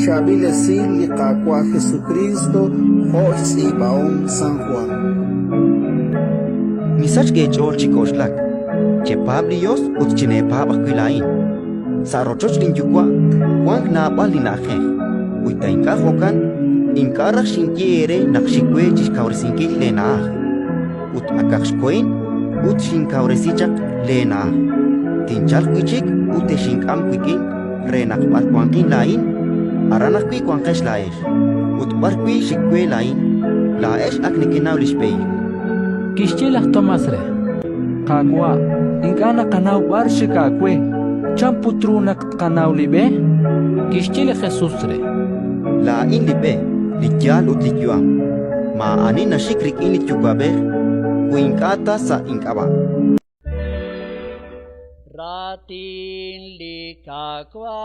Shabilesil liqaqua Jesucristo Jos y Baón San Juan. Misach que chol chikoslak. Che pablios utchine pabakwilain. Sarochoch linyukwa. Juan na balinaje. Uita inka jokan. Inkara shinkiere nakshikwe chishkawresinki lena. Ut akakshkoin. Ut shinkawresichak lena. Tinchal kwichik ute shinkam kwikin. Renak patwankin lain. Aranakwi kwankesh laesh. Ut barkwi shikwe lain. Laesh aknikinawlishpei. Kishchilah Tomasre. Kakwa, ingana kanau barshi kakwe. Champutrunak kanau libe. Kishchile Jesusre. La in libe, likyal ut likyuam. Ma anin na shikrik in likyubabe. Kuinkata sa inkaba. Ratin likakwa.